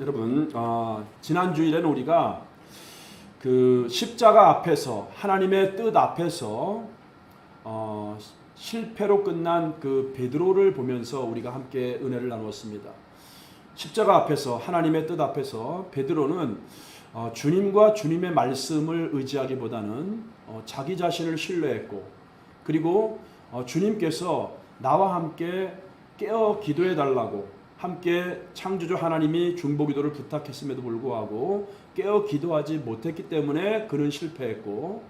여러분, 지난 주일에는 우리가 그 십자가 앞에서 하나님의 뜻 앞에서 실패로 끝난 그 베드로를 보면서 우리가 함께 은혜를 나누었습니다. 십자가 앞에서 하나님의 뜻 앞에서 베드로는 주님과 주님의 말씀을 의지하기보다는 자기 자신을 신뢰했고, 그리고 주님께서 나와 함께 깨어 기도해 달라고 함께 창조주 하나님이 중보기도를 부탁했음에도 불구하고 깨어 기도하지 못했기 때문에 그는 실패했고,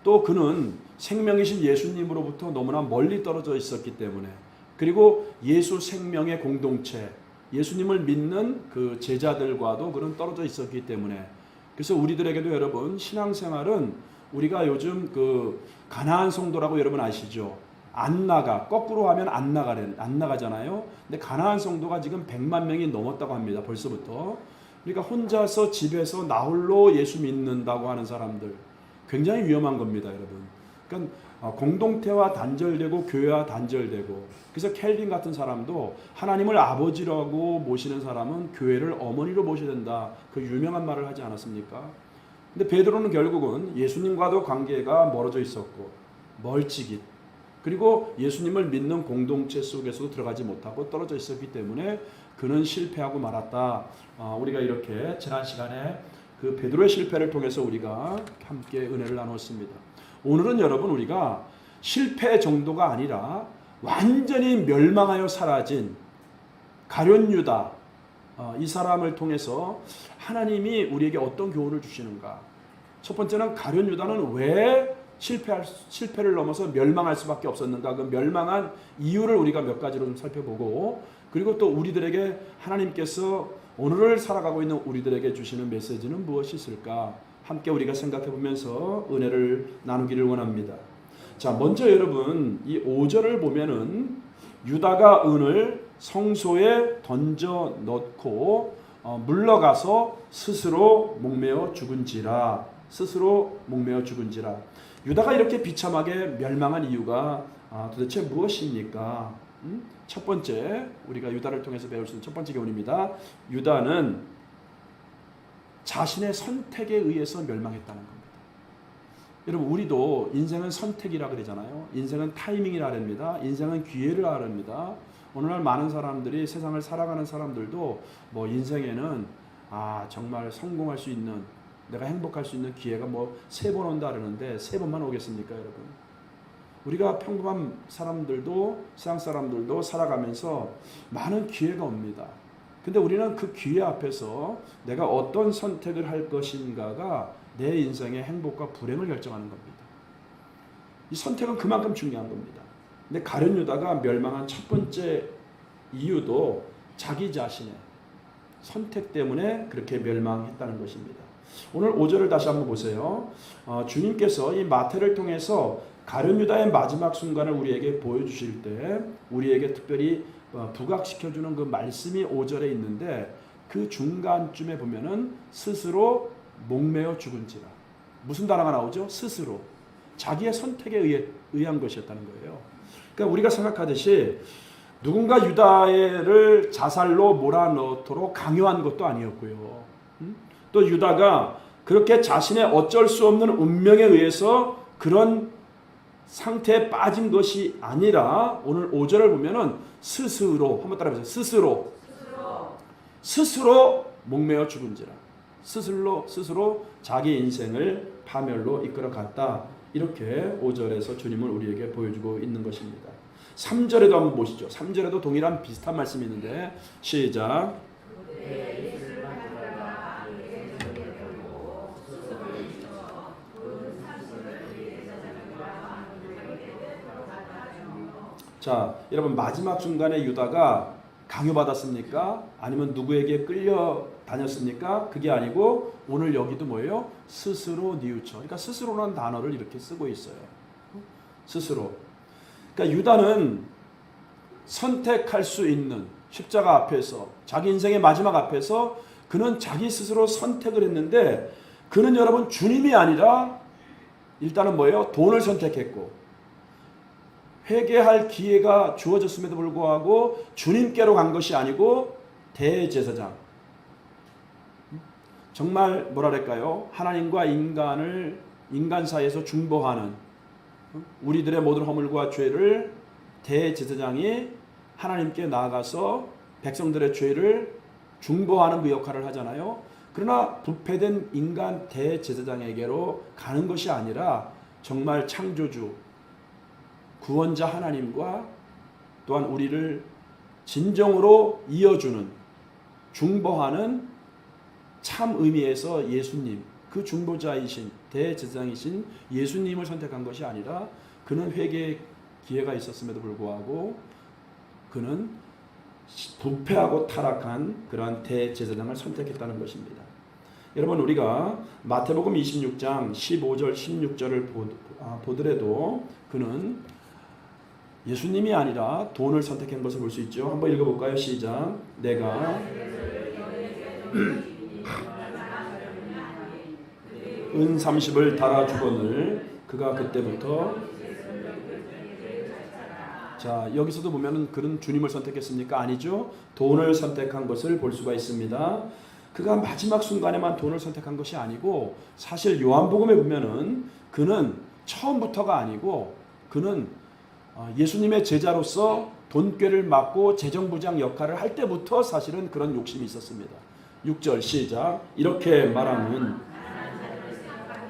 또 그는 생명이신 예수님으로부터 너무나 멀리 떨어져 있었기 때문에, 그리고 예수 생명의 공동체, 예수님을 믿는 그 제자들과도 그는 떨어져 있었기 때문에, 그래서 우리들에게도 여러분 신앙생활은 우리가 요즘 그 가나안 성도라고 여러분 아시죠? 안 나가, 거꾸로 하면 안 나가잖아요. 근데 가나안 성도가 지금 100만 명이 넘었다고 합니다. 벌써부터. 그러니까 혼자서 집에서 나홀로 예수 믿는다고 하는 사람들, 굉장히 위험한 겁니다, 여러분. 그러니까 공동체와 단절되고 교회와 단절되고, 그래서 켈빈 같은 사람도 하나님을 아버지라고 모시는 사람은 교회를 어머니로 모셔야 된다, 그 유명한 말을 하지 않았습니까? 근데 베드로는 결국은 예수님과도 관계가 멀어져 있었고 멀찍이, 그리고 예수님을 믿는 공동체 속에서도 들어가지 못하고 떨어져 있었기 때문에 그는 실패하고 말았다. 우리가 이렇게 지난 시간에 그 베드로의 실패를 통해서 우리가 함께 은혜를 나눴습니다. 오늘은 여러분 우리가 실패 정도가 아니라 완전히 멸망하여 사라진 가룟 유다, 이 사람을 통해서 하나님이 우리에게 어떤 교훈을 주시는가. 첫 번째는 가룟 유다는 왜 실패를 넘어서 멸망할 수밖에 없었는가, 그 멸망한 이유를 우리가 몇 가지로 좀 살펴보고, 그리고 또 우리들에게 하나님께서 오늘을 살아가고 있는 우리들에게 주시는 메시지는 무엇이 있을까, 함께 우리가 생각해 보면서 은혜를 나누기를 원합니다. 자, 먼저 여러분 이 5절을 보면은 유다가 은을 성소에 던져 넣고 물러가서 스스로 목매어 죽은지라. 스스로 목매어 죽은지라. 유다가 이렇게 비참하게 멸망한 이유가 도대체 무엇입니까? 첫 번째, 우리가 유다를 통해서 배울 수 있는 첫 번째 교훈입니다. 유다는 자신의 선택에 의해서 멸망했다는 겁니다. 여러분, 우리도 인생은 선택이라 그러잖아요. 인생은 타이밍이라 합니다. 인생은 기회를 합니다. 오늘날 많은 사람들이, 세상을 살아가는 사람들도 뭐 인생에는 정말 성공할 수 있는, 내가 행복할 수 있는 기회가 뭐 3번 온다 그러는데 3번만 오겠습니까, 여러분? 우리가 평범한 사람들도, 세상 사람들도 살아가면서 많은 기회가 옵니다. 근데 우리는 그 기회 앞에서 내가 어떤 선택을 할 것인가가 내 인생의 행복과 불행을 결정하는 겁니다. 이 선택은 그만큼 중요한 겁니다. 근데 가룟 유다가 멸망한 첫 번째 이유도 자기 자신의 선택 때문에 그렇게 멸망했다는 것입니다. 오늘 5절을 다시 한번 보세요. 주님께서 이 마태를 통해서 가룟 유다의 마지막 순간을 우리에게 보여주실 때 우리에게 특별히 부각시켜주는 그 말씀이 5절에 있는데, 그 중간쯤에 보면은 스스로 목매어 죽은지라. 무슨 단어가 나오죠? 스스로. 자기의 선택에 의한 것이었다는 거예요. 그러니까 우리가 생각하듯이 누군가 유다를 자살로 몰아넣도록 강요한 것도 아니었고요. 또 유다가 그렇게 자신의 어쩔 수 없는 운명에 의해서 그런 상태에 빠진 것이 아니라, 오늘 5절을 보면은 스스로, 한번 따라해보세요. 스스로 목매어 죽은지라. 스스로 자기 인생을 파멸로 이끌어갔다. 이렇게 5절에서 주님은 우리에게 보여주고 있는 것입니다. 3절에도 한번 보시죠. 3절에도 동일한 비슷한 말씀이 있는데, 시작. 자, 여러분, 마지막 순간에 유다가 강요받았습니까? 아니면 누구에게 끌려다녔습니까? 그게 아니고 오늘 여기도 뭐예요? 스스로 뉘우쳐. 그러니까 스스로라는 단어를 이렇게 쓰고 있어요. 스스로. 그러니까 유다는 선택할 수 있는 십자가 앞에서, 자기 인생의 마지막 앞에서 그는 자기 스스로 선택을 했는데, 그는 여러분 주님이 아니라 일단은 뭐예요? 돈을 선택했고, 회개할 기회가 주어졌음에도 불구하고 주님께로 간 것이 아니고 대제사장, 정말 뭐랄까요? 하나님과 인간 사이에서 중보하는 우리들의 모든 허물과 죄를 대제사장이 하나님께 나아가서 백성들의 죄를 중보하는 그 역할을 하잖아요. 그러나 부패된 인간 대제사장에게로 가는 것이 아니라 정말 창조주 구원자 하나님과 또한 우리를 진정으로 이어주는 중보하는 참 의미에서 예수님, 그 중보자이신 대제사장이신 예수님을 선택한 것이 아니라 그는 회개의 기회가 있었음에도 불구하고 그는 부패하고 타락한 그러한 대제사장을 선택했다는 것입니다. 여러분, 우리가 마태복음 26장 15절 16절을 보더라도 그는 예수님이 아니라 돈을 선택한 것을 볼 수 있죠. 한번 읽어볼까요? 시작. 내가 은 30을 달아주거늘 그가 그때부터 자, 여기서도 보면은 그는 주님을 선택했습니까? 아니죠. 돈을 선택한 것을 볼 수가 있습니다. 그가 마지막 순간에만 돈을 선택한 것이 아니고 사실 요한복음에 보면은 그는 처음부터가 아니고 그는 예수님의 제자로서 돈꾀를 맡고 재정부장 역할을 할 때부터 사실은 그런 욕심이 있었습니다. 6절 시작. 이렇게 말하는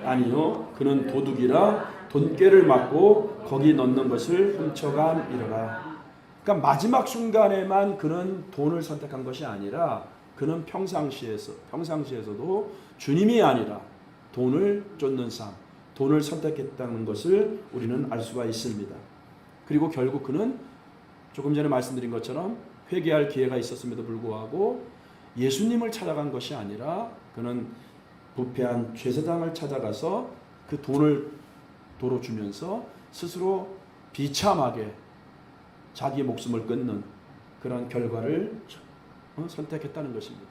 아니요 그는 도둑이라 돈꾀를 맡고 거기 넣는 것을 훔쳐감이러라. 그러니까 마지막 순간에만 그는 돈을 선택한 것이 아니라 그는 평상시에서도 주님이 아니라 돈을 쫓는 삶, 돈을 선택했다는 것을 우리는 알 수가 있습니다. 그리고 결국 그는 조금 전에 말씀드린 것처럼 회개할 기회가 있었음에도 불구하고 예수님을 찾아간 것이 아니라 그는 부패한 제사장을 찾아가서 그 돈을 도로 주면서 스스로 비참하게 자기 목숨을 끊는 그런 결과를 선택했다는 것입니다.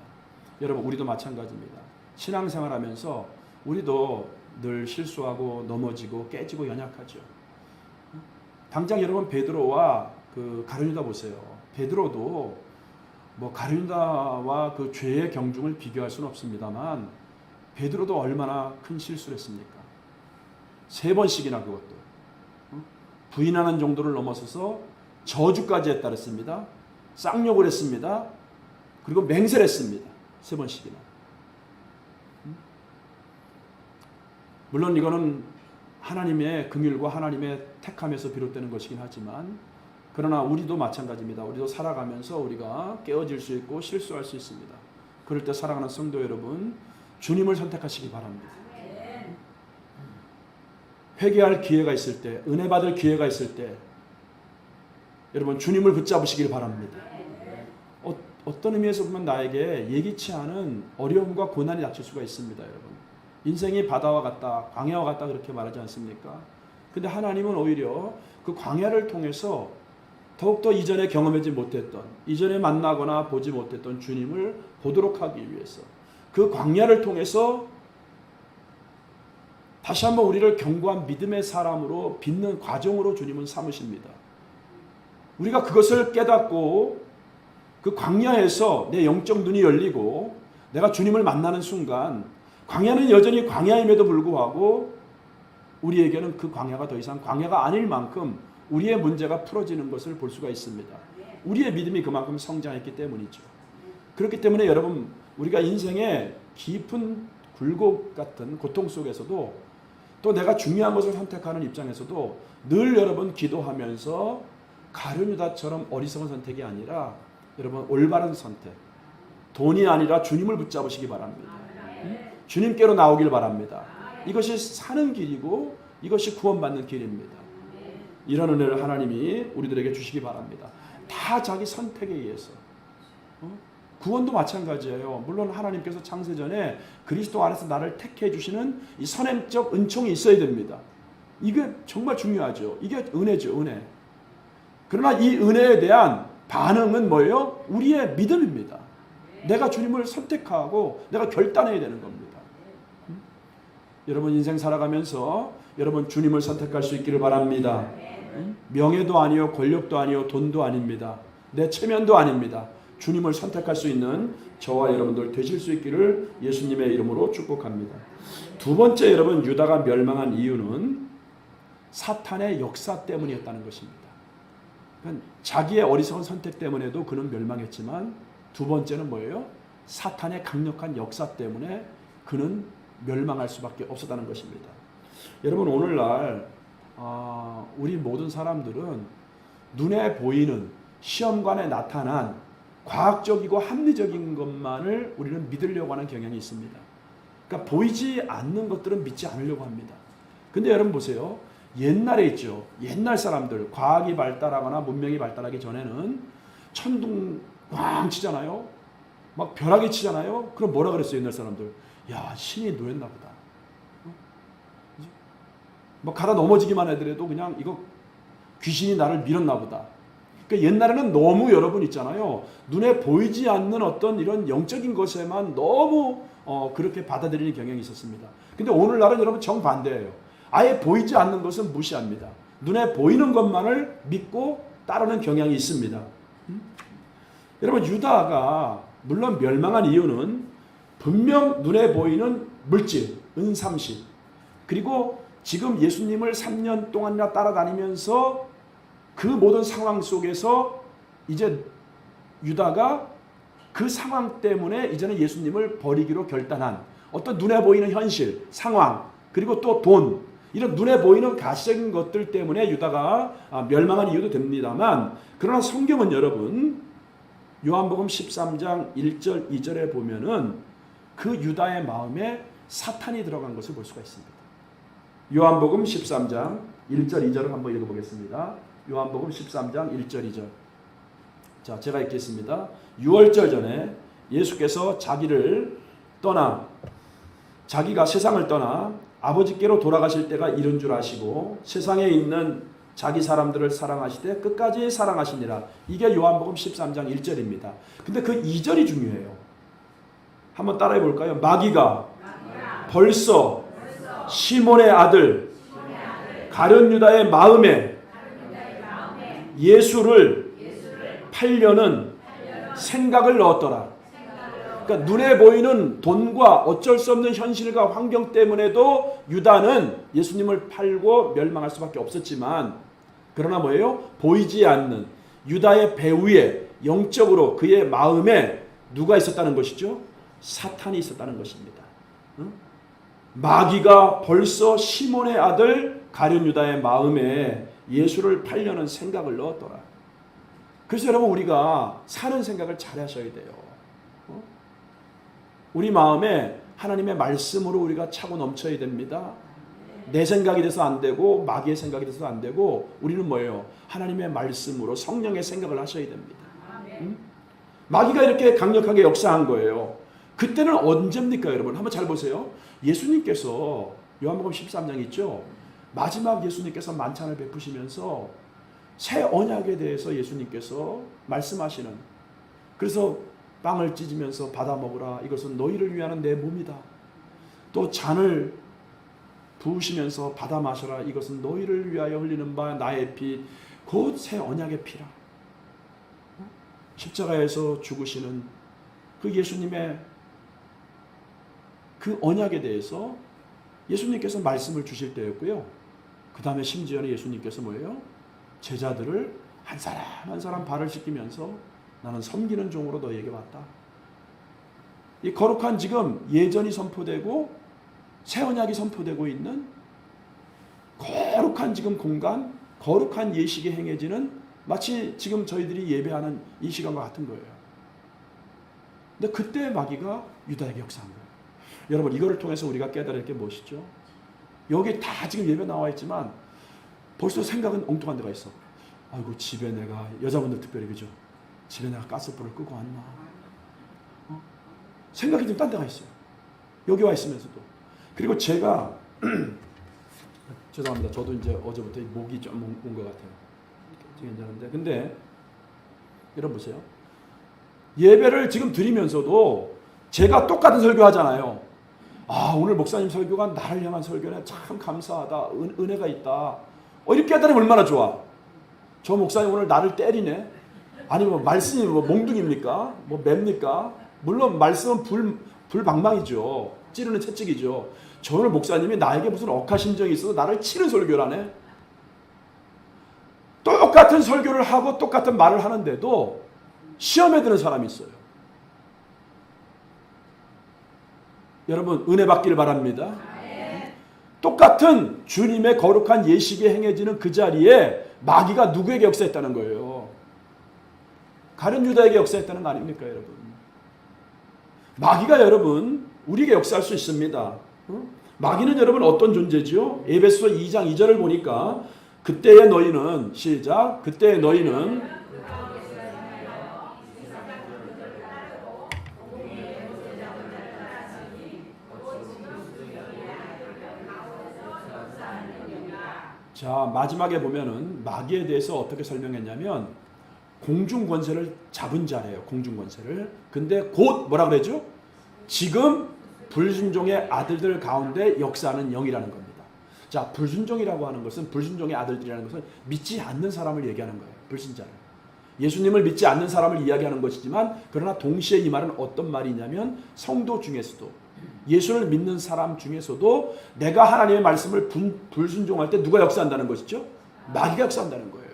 여러분, 우리도 마찬가지입니다. 신앙생활하면서 우리도 늘 실수하고 넘어지고 깨지고 연약하죠. 당장 여러분 베드로와 그 가룟유다 보세요. 베드로도 뭐 가룟유다와 그 죄의 경중을 비교할 수는 없습니다만 베드로도 얼마나 큰 실수를 했습니까? 3번씩이나 그것도 부인하는 정도를 넘어서서 저주까지 했다 그랬습니다. 쌍욕을 했습니다. 그리고 맹세를 했습니다. 3번씩이나. 물론 이거는 하나님의 긍휼과 하나님의 택함에서 비롯되는 것이긴 하지만 그러나 우리도 마찬가지입니다. 우리도 살아가면서 우리가 깨어질 수 있고 실수할 수 있습니다. 그럴 때 사랑하는 성도 여러분, 주님을 선택하시기 바랍니다. 회개할 기회가 있을 때, 은혜 받을 기회가 있을 때 여러분 주님을 붙잡으시길 바랍니다. 어떤 의미에서 보면 나에게 예기치 않은 어려움과 고난이 닥칠 수가 있습니다. 여러분, 인생이 바다와 같다, 광야와 같다 그렇게 말하지 않습니까? 근데 하나님은 오히려 그 광야를 통해서 더욱더 이전에 경험하지 못했던, 이전에 만나거나 보지 못했던 주님을 보도록 하기 위해서 그 광야를 통해서 다시 한번 우리를 견고한 믿음의 사람으로 빚는 과정으로 주님은 삼으십니다. 우리가 그것을 깨닫고 그 광야에서 내 영적 눈이 열리고 내가 주님을 만나는 순간 광야는 여전히 광야임에도 불구하고 우리에게는 그 광야가 더 이상 광야가 아닐 만큼 우리의 문제가 풀어지는 것을 볼 수가 있습니다. 우리의 믿음이 그만큼 성장했기 때문이죠. 그렇기 때문에 여러분, 우리가 인생의 깊은 굴곡 같은 고통 속에서도 또 내가 중요한 것을 선택하는 입장에서도 늘 여러분 기도하면서 가룟유다처럼 어리석은 선택이 아니라 여러분 올바른 선택, 돈이 아니라 주님을 붙잡으시기 바랍니다. 주님께로 나오길 바랍니다. 이것이 사는 길이고 이것이 구원받는 길입니다. 이런 은혜를 하나님이 우리들에게 주시기 바랍니다. 다 자기 선택에 의해서. 구원도 마찬가지예요. 물론 하나님께서 창세전에 그리스도 안에서 나를 택해 주시는 이 선행적 은총이 있어야 됩니다. 이게 정말 중요하죠. 이게 은혜죠, 은혜. 그러나 이 은혜에 대한 반응은 뭐예요? 우리의 믿음입니다. 내가 주님을 선택하고 내가 결단해야 되는 겁니다. 여러분 인생 살아가면서 여러분 주님을 선택할 수 있기를 바랍니다. 명예도 아니요, 권력도 아니요, 돈도 아닙니다. 내 체면도 아닙니다. 주님을 선택할 수 있는 저와 여러분들 되실 수 있기를 예수님의 이름으로 축복합니다. 두 번째, 여러분, 유다가 멸망한 이유는 사탄의 역사 때문이었다는 것입니다. 그러니까 자기의 어리석은 선택 때문에도 그는 멸망했지만 두 번째는 뭐예요? 사탄의 강력한 역사 때문에 그는 멸망할 수밖에 없었다는 것입니다. 여러분, 오늘날 우리 모든 사람들은 눈에 보이는 시험관에 나타난 과학적이고 합리적인 것만을 우리는 믿으려고 하는 경향이 있습니다. 그러니까 보이지 않는 것들은 믿지 않으려고 합니다. 근데 여러분 보세요. 옛날에 있죠. 옛날 사람들, 과학이 발달하거나 문명이 발달하기 전에는 천둥 꽝 치잖아요. 막 벼락이 치잖아요. 그럼 뭐라 그랬어요, 옛날 사람들? 야, 신이 노였나 보다. 뭐 가다 넘어지기만 하더라도 그냥 이거 귀신이 나를 밀었나 보다. 그러니까 옛날에는 너무 여러분 있잖아요. 눈에 보이지 않는 어떤 이런 영적인 것에만 너무 그렇게 받아들이는 경향이 있었습니다. 근데 오늘날은 여러분 정반대예요. 아예 보이지 않는 것은 무시합니다. 눈에 보이는 것만을 믿고 따르는 경향이 있습니다. 여러분, 유다가 물론 멸망한 이유는 분명 눈에 보이는 물질, 은삼실, 그리고 지금 예수님을 3년 동안이나 따라다니면서 그 모든 상황 속에서 이제 유다가 그 상황 때문에 이제는 예수님을 버리기로 결단한 어떤 눈에 보이는 현실, 상황, 그리고 또 돈, 이런 눈에 보이는 가시적인 것들 때문에 유다가 멸망한 이유도 됩니다만, 그러나 성경은 여러분 요한복음 13장 1절 2절에 보면은 그 유다의 마음에 사탄이 들어간 것을 볼 수가 있습니다. 요한복음 13장 1절 2절을 한번 읽어보겠습니다. 요한복음 13장 1절 2절. 자, 제가 읽겠습니다. 6월절 전에 예수께서 자기가 세상을 떠나 아버지께로 돌아가실 때가 이른 줄 아시고 세상에 있는 자기 사람들을 사랑하시되 끝까지 사랑하시니라. 이게 요한복음 13장 1절입니다. 근데 그 2절이 중요해요. 한번 따라해 볼까요? 마귀가 벌써 시몬의 아들 가룟 유다의 마음에 예수를 팔려는 생각을 넣었더라. 그러니까 눈에 보이는 돈과 어쩔 수 없는 현실과 환경 때문에도 유다는 예수님을 팔고 멸망할 수밖에 없었지만, 그러나 뭐예요? 보이지 않는 유다의 배후에 영적으로 그의 마음에 누가 있었다는 것이죠? 사탄이 있었다는 것입니다. 마귀가 벌써 시몬의 아들 가룟 유다의 마음에 예수를 팔려는 생각을 넣었더라. 그래서 여러분, 우리가 사는 생각을 잘 하셔야 돼요. 우리 마음에 하나님의 말씀으로 우리가 차고 넘쳐야 됩니다. 내 생각이 돼서 안 되고 마귀의 생각이 돼서 안 되고, 우리는 뭐예요? 하나님의 말씀으로 성령의 생각을 하셔야 됩니다. 마귀가 이렇게 강력하게 역사한 거예요. 그때는 언제입니까, 여러분? 한번 잘 보세요. 예수님께서 요한복음 13장 있죠? 마지막 예수님께서 만찬을 베푸시면서 새 언약에 대해서 예수님께서 말씀하시는, 그래서 빵을 찢으면서 받아 먹으라, 이것은 너희를 위하는 내 몸이다. 또 잔을 부으시면서 받아 마셔라, 이것은 너희를 위하여 흘리는 바 나의 피, 곧 새 언약의 피라. 십자가에서 죽으시는 그 예수님의 그 언약에 대해서 예수님께서 말씀을 주실 때였고요. 그 다음에 심지어는 예수님께서 뭐예요? 제자들을 한 사람 한 사람 발을 씻기면서 나는 섬기는 종으로 너희에게 왔다. 이 거룩한 지금 예전이 선포되고 새 언약이 선포되고 있는 거룩한 지금 공간, 거룩한 예식이 행해지는, 마치 지금 저희들이 예배하는 이 시간과 같은 거예요. 근데 그때 마귀가 유다에게 역사한 거예요. 여러분, 이거를 통해서 우리가 깨달을 게 무엇이죠? 여기 다 지금 예배 나와 있지만 벌써 생각은 엉뚱한 데가 있어. 아이고, 집에 내가, 여자분들 특별히 그죠? 집에 내가 가스불을 끄고 왔나? 생각이 좀 딴 데가 있어요. 여기 와 있으면서도. 그리고 제가 죄송합니다. 저도 이제 어제부터 목이 좀 온 것 같아요. 괜찮은데, 근데 여러분 보세요. 예배를 지금 드리면서도 제가 똑같은 설교하잖아요. 아, 오늘 목사님 설교가 나를 향한 설교네. 참 감사하다. 은혜가 있다. 이렇게 하다니 얼마나 좋아. 저 목사님 오늘 나를 때리네. 아니 뭐 말씀이 뭐 몽둥입니까? 뭐 맵니까? 물론 말씀은 불방망이죠. 찌르는 채찍이죠. 저 오늘 목사님이 나에게 무슨 억하심정이 있어서 나를 치는 설교를 하네. 똑같은 설교를 하고 똑같은 말을 하는데도 시험에 드는 사람이 있어요. 여러분 은혜 받기를 바랍니다. 똑같은 주님의 거룩한 예식이 행해지는 그 자리에 마귀가 누구에게 역사했다는 거예요? 가룟 유다에게 역사했다는 거 아닙니까, 여러분? 마귀가 여러분 우리에게 역사할 수 있습니다. 마귀는 여러분 어떤 존재지요? 에베소서 2장 2절을 보니까 그때의 너희는 시작 그때의 너희는 자 마지막에 보면은 마귀에 대해서 어떻게 설명했냐면 공중 권세를 잡은 자래요. 공중 권세를. 근데 곧 뭐라 그러죠? 지금 불순종의 아들들 가운데 역사하는 영이라는 겁니다. 자, 불순종이라고 하는 것은 불순종의 아들들이라는 것은 믿지 않는 사람을 얘기하는 거예요. 불신자를. 예수님을 믿지 않는 사람을 이야기하는 것이지만 그러나 동시에 이 말은 어떤 말이냐면 성도 중에서도 예수를 믿는 사람 중에서도 내가 하나님의 말씀을 불순종할 때 누가 역사한다는 것이죠? 마귀가 역사한다는 거예요.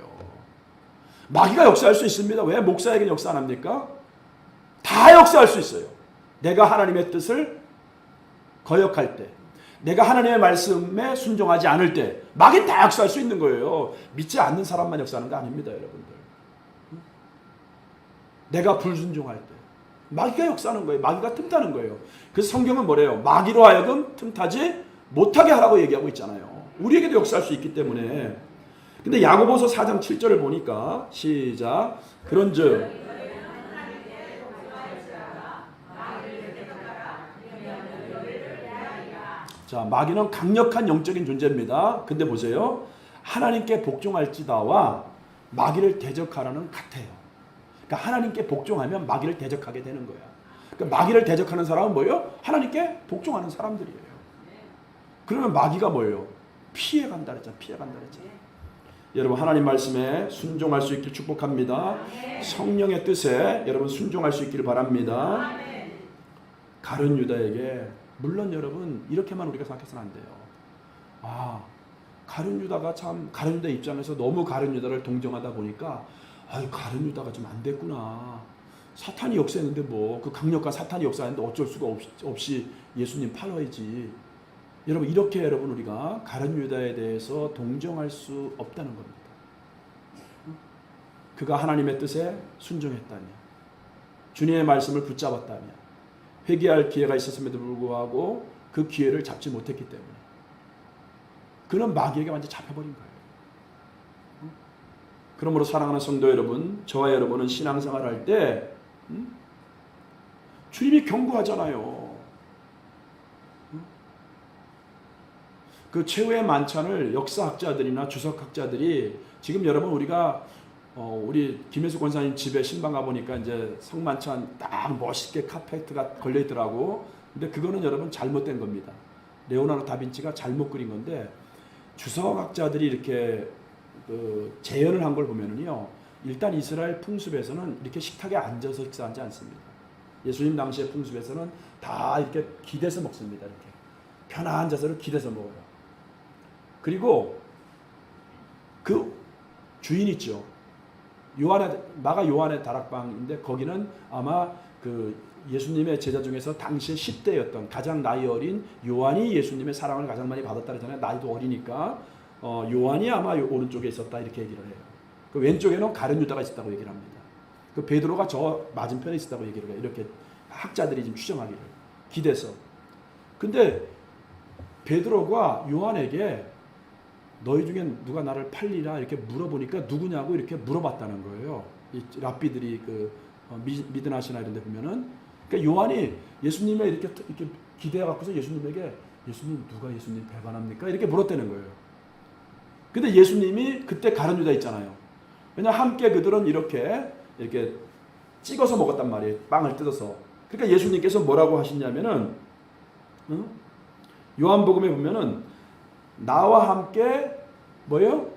마귀가 역사할 수 있습니다. 왜 목사에게는 역사 안 합니까? 다 역사할 수 있어요. 내가 하나님의 뜻을 거역할 때, 내가 하나님의 말씀에 순종하지 않을 때 마귀 다 역사할 수 있는 거예요. 믿지 않는 사람만 역사하는 거 아닙니다, 여러분들. 내가 불순종할 때 마귀가 역사하는 거예요. 마귀가 틈타는 거예요. 그래서 성경은 뭐래요? 마귀로 하여금 틈타지 못하게 하라고 얘기하고 있잖아요. 우리에게도 역사할 수 있기 때문에. 근데 야고보서 4장 7절을 보니까 시작 그런즉 자 마귀는 강력한 영적인 존재입니다. 근데 보세요. 하나님께 복종할지다와 마귀를 대적하라는 같아요. 그러니까 하나님께 복종하면 마귀를 대적하게 되는 거야. 그러니까 마귀를 대적하는 사람은 뭐예요? 하나님께 복종하는 사람들이에요. 그러면 마귀가 뭐예요? 피해간다 그랬잖아. 피해간다 그랬잖아. 여러분 하나님 말씀에 순종할 수 있길 축복합니다. 성령의 뜻에 여러분 순종할 수 있기를 바랍니다. 가룟 유다에게 물론 여러분 이렇게만 우리가 생각해서는 안 돼요. 아 가룟 유다가 참 가룟 유다 입장에서 너무 가룟 유다를 동정하다 보니까 아유 가룟 유다가 좀 안 됐구나. 사탄이 역사했는데 뭐 그 강력한 사탄이 역사했는데 어쩔 수가 없이 예수님 팔아야지. 여러분 이렇게 여러분 우리가 가룟 유다에 대해서 동정할 수 없다는 겁니다. 그가 하나님의 뜻에 순종했다며 주님의 말씀을 붙잡았다며 회개할 기회가 있었음에도 불구하고 그 기회를 잡지 못했기 때문에 그는 마귀에게 완전히 잡혀버린 거예요. 그러므로 사랑하는 성도 여러분, 저와 여러분은 신앙생활 할 때 주님이 경고하잖아요. 그 최후의 만찬을 역사학자들이나 주석학자들이 지금 여러분 우리가 우리 김혜수 권사님 집에 신방 가보니까 이제 성만찬 딱 멋있게 카페트가 걸려있더라고. 근데 그거는 여러분 잘못된 겁니다. 레오나르도 다빈치가 잘못 그린 건데 주석학자들이 이렇게 그 재현을 한 걸 보면은요. 일단 이스라엘 풍습에서는 이렇게 식탁에 앉아서 식사하지 않습니다. 예수님 당시의 풍습에서는 다 이렇게 기대서 먹습니다. 이렇게 편한 자세로 기대서 먹어요. 그리고 그 주인 있죠. 마가 요한의 다락방인데 거기는 아마 그 예수님의 제자 중에서 당시에 10대였던 가장 나이 어린 요한이 예수님의 사랑을 가장 많이 받았다 그러잖아요. 나이도 어리니까 요한이 아마 오른쪽에 있었다 이렇게 얘기를 해요. 그 왼쪽에는 가룟 유다가 있었다고 얘기를 합니다. 그 베드로가 저 맞은편에 있었다고 얘기를 해요. 이렇게 학자들이 지금 추정하기를 기대서. 근데 베드로가 요한에게 너희 중에 누가 나를 팔리라 이렇게 물어보니까 누구냐고 이렇게 물어봤다는 거예요. 이 랍비들이 그 미드나시나 이런 데 보면은 그러니까 요한이 예수님에 이렇게 기대해 갖고서 예수님에게 예수님 누가 예수님 배반합니까? 이렇게 물었다는 거예요. 근데 예수님이 그때 가룟 유다 있잖아요. 왜냐 함께 그들은 이렇게 찍어서 먹었단 말이에요. 빵을 뜯어서. 그러니까 예수님께서 뭐라고 하시냐면은 요한복음에 보면은 나와 함께 뭐예요?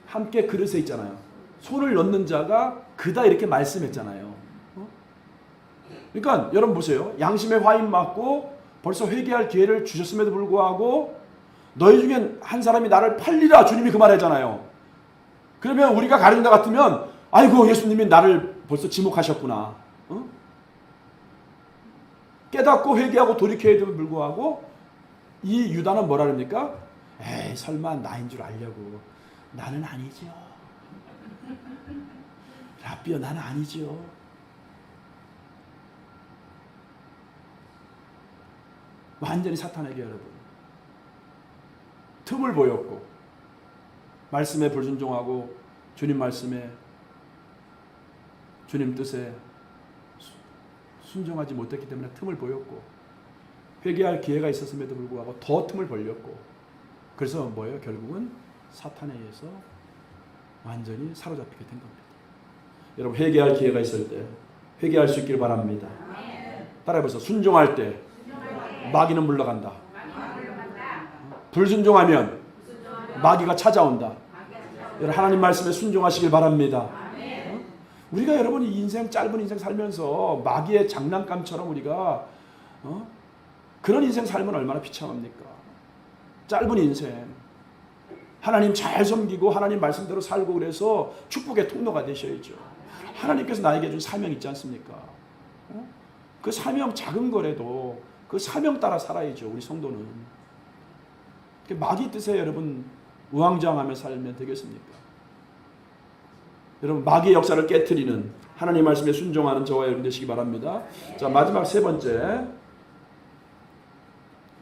함께 그릇에 있잖아요. 손을 넣는 자가 그다 이렇게 말씀했잖아요. 그러니까 여러분 보세요. 양심의 화인 맞고 벌써 회개할 기회를 주셨음에도 불구하고 너희 중엔 한 사람이 나를 팔리라 주님이 그 말했잖아요. 그러면 우리가 가린다 같으면 아이고 예수님이 나를 벌써 지목하셨구나. 깨닫고 회개하고 돌이켜야 됨에도 불구하고 이 유다는 뭐라 그럽니까? 에이 설마 나인 줄 알려고. 나는 아니죠. 라비요 나는 아니죠. 완전히 사탄에게 여러분 틈을 보였고 말씀에 불순종하고 주님 말씀에 주님 뜻에 순종하지 못했기 때문에 틈을 보였고 회개할 기회가 있었음에도 불구하고 더 틈을 벌렸고 그래서 뭐예요? 결국은 사탄에 의해서 완전히 사로잡히게 된 겁니다. 여러분 회개할 기회가 있을 때 회개할 수 있기를 바랍니다. 따라해보세요. 순종할 때 마귀는 물러간다. 불순종하면 마귀가 찾아온다. 여러분 하나님 말씀에 순종하시길 바랍니다. 우리가 여러분 이 인생 짧은 인생 살면서 마귀의 장난감처럼 우리가 그런 인생 살면 얼마나 비참합니까? 짧은 인생 하나님 잘 섬기고 하나님 말씀대로 살고 그래서 축복의 통로가 되셔야죠. 하나님께서 나에게 준 사명 있지 않습니까? 그 사명 작은 거라도 그 사명 따라 살아야죠. 우리 성도는. 마귀 뜻에 여러분 우왕좌왕하며 살면 되겠습니까? 여러분 마귀의 역사를 깨트리는 하나님 말씀에 순종하는 저와 여러분 되시기 바랍니다. 자 마지막 세 번째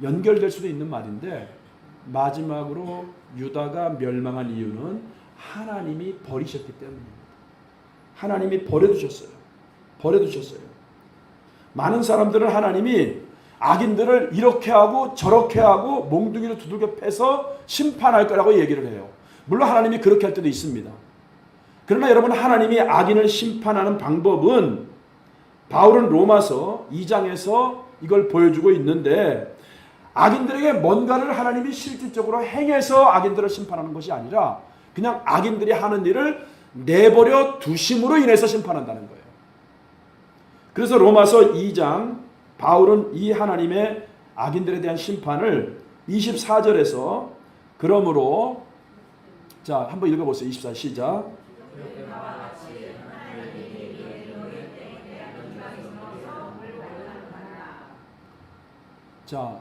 연결될 수도 있는 말인데 마지막으로 유다가 멸망한 이유는 하나님이 버리셨기 때문입니다. 하나님이 버려두셨어요. 버려두셨어요. 많은 사람들은 하나님이 악인들을 이렇게 하고 저렇게 하고 몽둥이로 두들겨 패서 심판할 거라고 얘기를 해요. 물론 하나님이 그렇게 할 때도 있습니다. 그러나 여러분 하나님이 악인을 심판하는 방법은 바울은 로마서 2장에서 이걸 보여주고 있는데 악인들에게 뭔가를 하나님이 실질적으로 행해서 악인들을 심판하는 것이 아니라 그냥 악인들이 하는 일을 내버려 두심으로 인해서 심판한다는 거예요. 그래서 로마서 2장 바울은 이 하나님의 악인들에 대한 심판을 24절에서 그러므로 자 한번 읽어보세요. 24 시작. 자,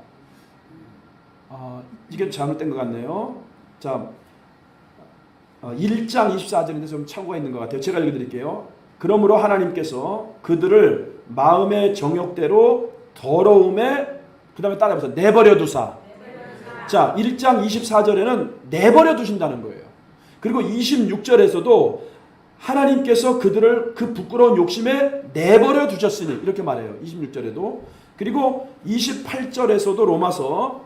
이게 잘못된 것 같네요. 자, 1장 24절인데 좀 착오가 있는 것 같아요. 제가 읽어드릴게요. 그러므로 하나님께서 그들을 마음의 정욕대로 더러움에 그 다음에 따라해보세요. 내버려 두사. 자, 1장 24절에는 내버려 두신다는 거예요. 그리고 26절에서도 하나님께서 그들을 그 부끄러운 욕심에 내버려 두셨으니 이렇게 말해요. 26절에도. 그리고 28절에서도 로마서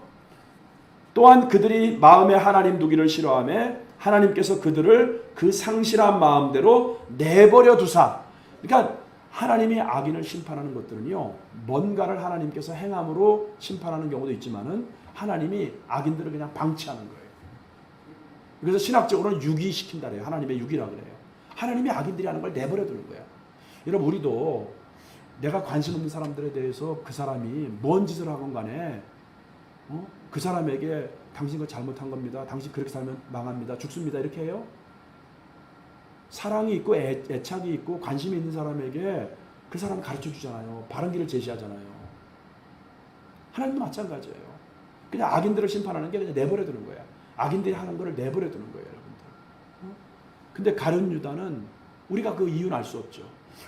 또한 그들이 마음에 하나님 두기를 싫어하며 하나님께서 그들을 그 상실한 마음대로 내버려 두사. 그러니까 하나님이 악인을 심판하는 것들은요. 뭔가를 하나님께서 행함으로 심판하는 경우도 있지만은 하나님이 악인들을 그냥 방치하는 거예요. 그래서 신학적으로는 유기시킨다 그래요. 하나님의 유기라고 그래요. 하나님이 악인들이 하는 걸 내버려 두는 거예요. 여러분 우리도 내가 관심 없는 사람들에 대해서 그 사람이 뭔 짓을 하건 간에 그 사람에게 당신 거 잘못한 겁니다. 당신 그렇게 살면 망합니다. 죽습니다. 이렇게 해요. 사랑이 있고 애착이 있고 관심이 있는 사람에게 그 사람 가르쳐 주잖아요. 바른 길을 제시하잖아요. 하나님도 마찬가지예요. 그냥 악인들을 심판하는 게 그냥 내버려 두는 거야. 악인들이 하는 거를 내버려 두는 거예요, 여러분들. 근데 가룟 유다는 우리가 그 이유는 알 수 없죠.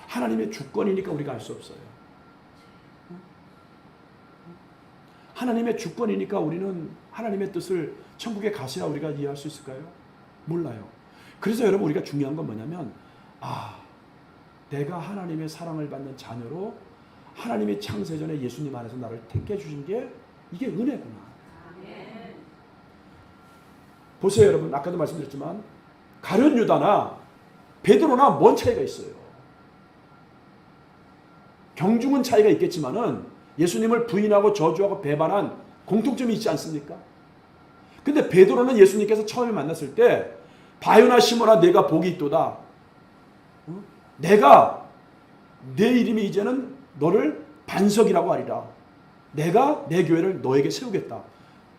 하나님의 주권이니까 우리가 알 수 없어요. 하나님의 주권이니까 우리는 하나님의 뜻을 천국에 가서야 우리가 이해할 수 있을까요? 몰라요. 그래서 여러분 우리가 중요한 건 뭐냐면 내가 하나님의 사랑을 받는 자녀로 하나님이 창세전에 예수님 안에서 나를 택해 주신 게 이게 은혜구나. 보세요 여러분. 아까도 말씀드렸지만 가룟 유다나 베드로나 뭔 차이가 있어요. 경중은 차이가 있겠지만은 예수님을 부인하고 저주하고 배반한 공통점이 있지 않습니까? 근데 베드로는 예수님께서 처음에 만났을 때 바요나 시몬아 내가 복이 있도다. 내가 내 이름이 이제는 너를 반석이라고 하리라. 내가 내 교회를 너에게 세우겠다.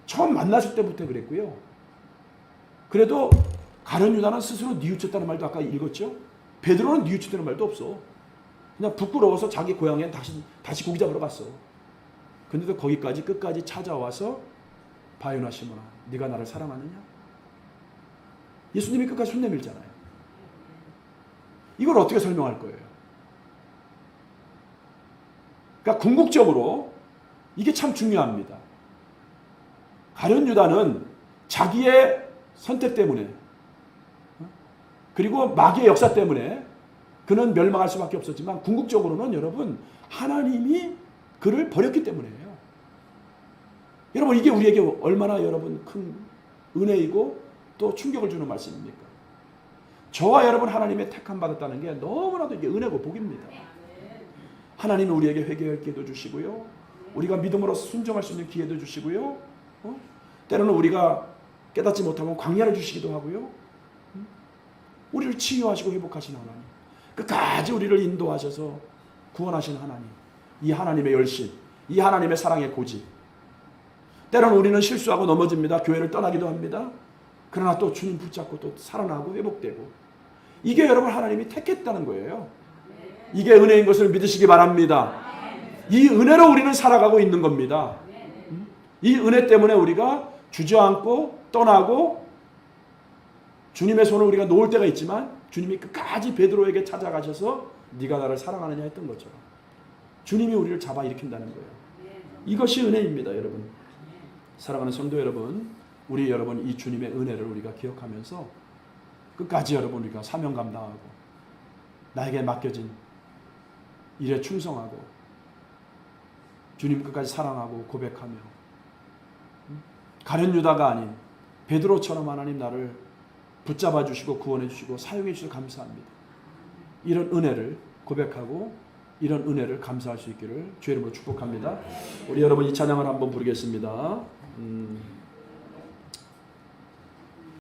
처음 만났을 때부터 그랬고요. 그래도 가룟 유다는 스스로 뉘우쳤다는 말도 아까 읽었죠. 베드로는 뉘우쳤다는 말도 없어. 그냥 부끄러워서 자기 고향에 다시 고기 잡으러 갔어. 근데도 거기까지 끝까지 찾아와서 바요나 시몬아, 네가 나를 사랑하느냐? 예수님이 끝까지 손 내밀잖아요. 이걸 어떻게 설명할 거예요? 그러니까 궁극적으로 이게 참 중요합니다. 가룟 유다는 자기의 선택 때문에 그리고 마귀의 역사 때문에 그는 멸망할 수밖에 없었지만 궁극적으로는 여러분 하나님이 그를 버렸기 때문이에요. 여러분 이게 우리에게 얼마나 여러분 큰 은혜이고 또 충격을 주는 말씀입니까? 저와 여러분 하나님의 택함 받았다는 게 너무나도 이게 은혜고 복입니다. 하나님이 우리에게 회개할 기회도 주시고요. 우리가 믿음으로 순종할 수 있는 기회도 주시고요. 때로는 우리가 깨닫지 못하면 광야를 주시기도 하고요. 우리를 치유하시고 회복하신 하나님. 끝까지 우리를 인도하셔서 구원하신 하나님. 이 하나님의 열심, 이 하나님의 사랑의 고집. 때로는 우리는 실수하고 넘어집니다. 교회를 떠나기도 합니다. 그러나 또 주님 붙잡고 또 살아나고 회복되고. 이게 여러분 하나님이 택했다는 거예요. 이게 은혜인 것을 믿으시기 바랍니다. 이 은혜로 우리는 살아가고 있는 겁니다. 이 은혜 때문에 우리가 주저앉고 떠나고 주님의 손을 우리가 놓을 때가 있지만 주님이 끝까지 베드로에게 찾아가셔서 네가 나를 사랑하느냐 했던 것처럼 주님이 우리를 잡아 일으킨다는 거예요. 이것이 은혜입니다, 여러분. 사랑하는 성도 여러분, 우리 여러분 이 주님의 은혜를 우리가 기억하면서 끝까지 여러분 우리가 사명 감당하고 나에게 맡겨진 일에 충성하고 주님 끝까지 사랑하고 고백하며 가룟 유다가 아닌 베드로처럼 하나님 나를 붙잡아 주시고 구원해 주시고 사용해 주셔서 감사합니다. 이런 은혜를 고백하고 이런 은혜를 감사할 수 있기를 주의 이름으로 축복합니다. 우리 여러분 이 찬양을 한번 부르겠습니다.